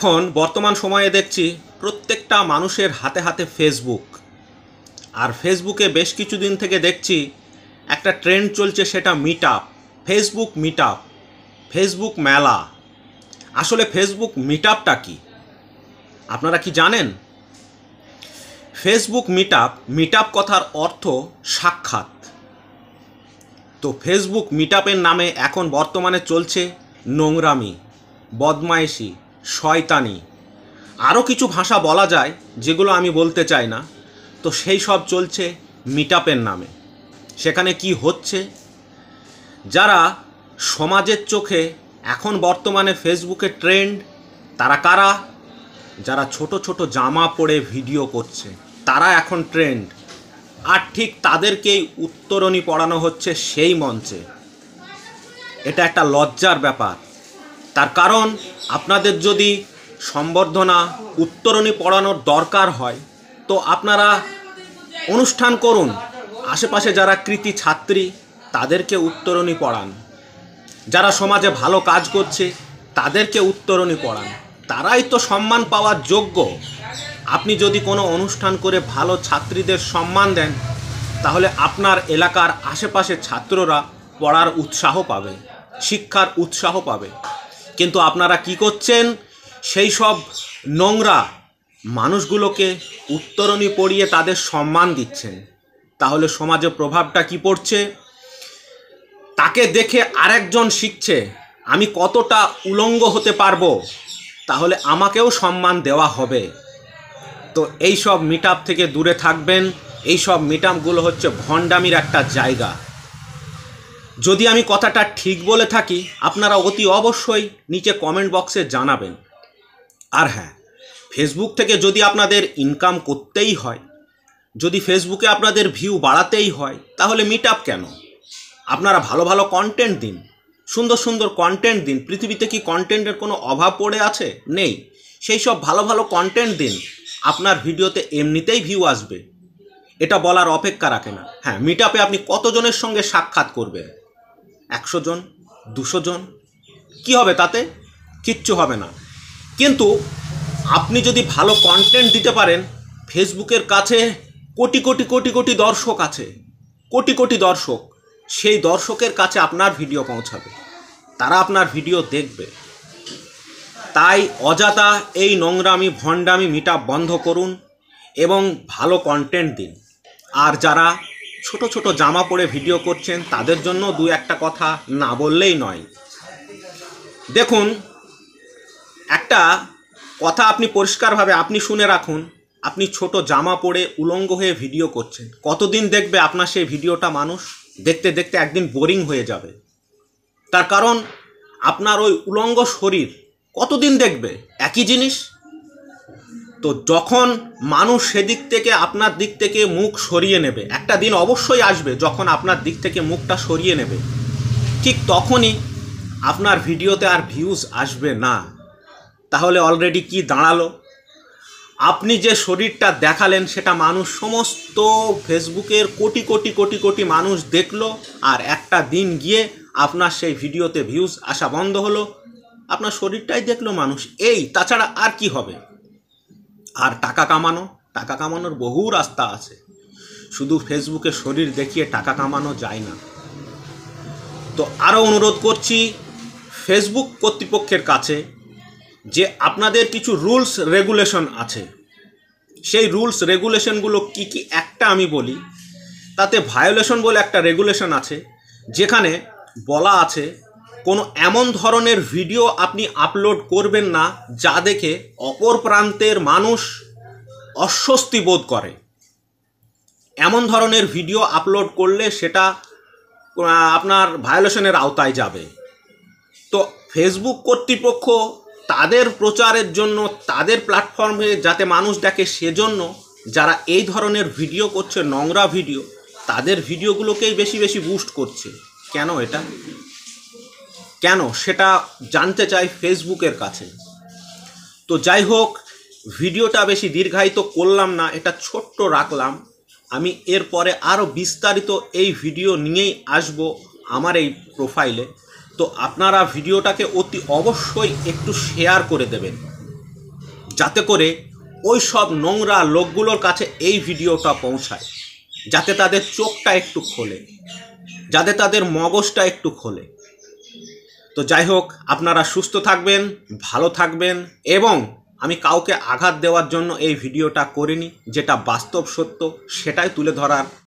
এখন বর্তমান সময়ে দেখছি প্রত্যেকটা মানুষের হাতে হাতে ফেসবুক। আর ফেসবুকে বেশ কিছুদিন থেকে দেখছি একটা ট্রেন্ড চলছে, সেটা meet up, Facebook meet up, Facebook মেলা। আসলে ফেসবুক মিট আপটা কি আপনারা কি জানেন? ফেসবুক মিট আপ কথার অর্থ সাক্ষাৎ। তো ফেসবুক মিট আপের নামে এখন বর্তমানে চলছে নোংরামি, বদমাইশি, শয়তানি, আরও কিছু ভাষা বলা যায় যেগুলো আমি বলতে চাই না। তো সেই সব চলছে মিট আপের নামে। সেখানে কি হচ্ছে, যারা সমাজের চোখে এখন বর্তমানে ফেসবুকে ট্রেন্ড, তারা কারা? যারা ছোট ছোট জামা পরে ভিডিও করছে, তারা এখন ট্রেন্ড। আর ঠিক তাদেরকেই উত্তরণী পড়ানো হচ্ছে সেই মঞ্চে। এটা একটা লজ্জার ব্যাপার। তার কারণ, আপনাদের যদি সম্বর্ধনা, উত্তরণী পড়ানোর দরকার হয় তো আপনারা অনুষ্ঠান করুন, আশেপাশে যারা কৃতি ছাত্রী তাদেরকে উত্তরণী পড়ান, যারা সমাজে ভালো কাজ করছে তাদেরকে উত্তরণী পড়ান, তারাই তো সম্মান পাওয়ার যোগ্য। আপনি যদি কোনো অনুষ্ঠান করে ভালো ছাত্রীদের সম্মান দেন, তাহলে আপনার এলাকার আশেপাশে ছাত্ররা পড়ার উৎসাহ পাবে, শিক্ষার উৎসাহ পাবে। কিন্তু আপনারা কি করছেন? সেই সব নোংরা মানুষগুলোকে উত্তরণী পড়িয়ে তাদের সম্মান দিচ্ছেন। তাহলে সমাজে প্রভাবটা কি পড়ছে? তাকে দেখে আরেকজন শিখছে আমি কতটা উলঙ্গ হতে পারবো, তাহলে আমাকেও সম্মান দেওয়া হবে। তো এই সব মিট আপ থেকে দূরে থাকবেন। এই সব মিট আপগুলো হচ্ছে ভণ্ডামির একটা জায়গা। যদি আমি কথাটা ঠিক বলে থাকি, আপনারা অতি অবশ্যই নিচে কমেন্ট বক্সে জানাবেন। আর হ্যাঁ, ফেসবুক থেকে যদি আপনাদের ইনকাম করতেই হয়, যদি ফেসবুকে আপনাদের ভিউ বাড়াতেই হয়, তাহলে মিট আপ কেন? আপনারা ভালো ভালো কন্টেন্ট দিন, সুন্দর সুন্দর কন্টেন্ট দিন। পৃথিবীতে কি কন্টেন্টের কোনো অভাব পড়ে আছে? নেই। সেই সব ভালো ভালো কন্টেন্ট দিন, আপনার ভিডিওতে এমনিতেই ভিউ আসবে, এটা বলার অপেক্ষা রাখে না। হ্যাঁ, মিট আপে আপনি কতজনের সঙ্গে সাক্ষাৎ করবেন? 100 জন, 200 জন, কি হবে তাতে? কিচ্ছু হবে না। কিন্তু আপনি যদি ভালো কন্টেন্ট দিতে পারেন, ফেসবুকের কাছে কোটি কোটি কোটি কোটি দর্শক আছে, কোটি কোটি দর্শক। সেই দর্শকের কাছে আপনার ভিডিও পৌঁছাবে, তারা আপনার ভিডিও দেখবে। তাই অযথা এই নোংরামি, ভণ্ডামি মিট আপ বন্ধ করুন এবং ভালো কন্টেন্ট দিন। আর যারা ছোট ছোট জামা পরে ভিডিও করছেন, তাদের জন্য দু একটা কথা না বললেই নয়। দেখুন, একটা কথা আপনি পরিষ্কারভাবে আপনি শুনে রাখুন। আপনি ছোট জামা পরে উলঙ্গ হয়ে ভিডিও করছেন, কতদিন দেখবে আপনার সেই ভিডিওটা? মানুষ দেখতে দেখতে একদিন বোরিং হয়ে যাবে। তার কারণ, আপনার ওই উলঙ্গ শরীর কতদিন দেখবে একই জিনিস? তো যখন মানুষ সেদিক থেকে আপনার দিক থেকে মুখ সরিয়ে নেবে, একটা দিন অবশ্যই আসবে যখন আপনার দিক থেকে মুখটা সরিয়ে নেবে, ঠিক তখনই আপনার ভিডিওতে আর ভিউজ আসবে না। তাহলে অলরেডি কি দাঁড়ালো? আপনি যে শরীরটা দেখালেন সেটা মানুষ, সমস্ত ফেসবুকের কোটি কোটি কোটি কোটি মানুষ দেখলো, আর একটা দিন গিয়ে আপনার সেই ভিডিওতে ভিউজ আসা বন্ধ হলো। আপনার শরীরটাই দেখলো মানুষ, এই, তাছাড়া আর কি হবে? আর টাকা কামানোর বহু রাস্তা আছে। শুধু ফেসবুকে শরীর দেখিয়ে টাকা কামানো যায় না। তো আরও অনুরোধ করছি ফেসবুক কর্তৃপক্ষের কাছে যে আপনাদের কিছু রুলস রেগুলেশন আছে, সেই রুলস রেগুলেশনগুলো কি কি একটা আমি বলি। তাতে ভায়োলেশন বলে একটা রেগুলেশন আছে, যেখানে বলা আছে কোনো এমন ধরনের ভিডিও আপনি আপলোড করবেন না যা দেখে অপর প্রান্তের মানুষ অস্বস্তি বোধ করে। এমন ধরনের ভিডিও আপলোড করলে সেটা আপনার ভায়োলেশনের আওতায় যাবে। তো ফেসবুক কর্তৃপক্ষ তাদের প্রচারের জন্য, তাদের প্ল্যাটফর্মে যাতে মানুষ দেখে, সেজন্য যারা এই ধরনের ভিডিও করছে, নোংরা ভিডিও, তাদের ভিডিওগুলোকেই বেশি বেশি বুস্ট করছে। কেন এটা? কেন সেটা জানতে চাই ফেসবুকের কাছে। তো যাই হোক, ভিডিওটা বেশি দীর্ঘায়িত করলাম না, এটা ছোট্ট রাখলাম। আমি এরপরে আরও বিস্তারিত এই ভিডিও নিয়েই আসব আমার এই প্রোফাইলে। তো আপনারা ভিডিওটাকে অতি অবশ্যই একটু শেয়ার করে দেবেন। যাতে করে ওই সব নোংরা লোকগুলোর কাছে এই ভিডিওটা পৌঁছায়, যাতে তাদের চোখটা একটু খোলে, যাতে তাদের মগজটা একটু খোলে। তো যাই হোক, আপনারা সুস্থ থাকবেন, ভালো থাকবেন, এবং আমি কাউকে আঘাত দেওয়ার জন্য এই ভিডিওটা করিনি, যেটা বাস্তব সত্য সেটাই তুলে ধরার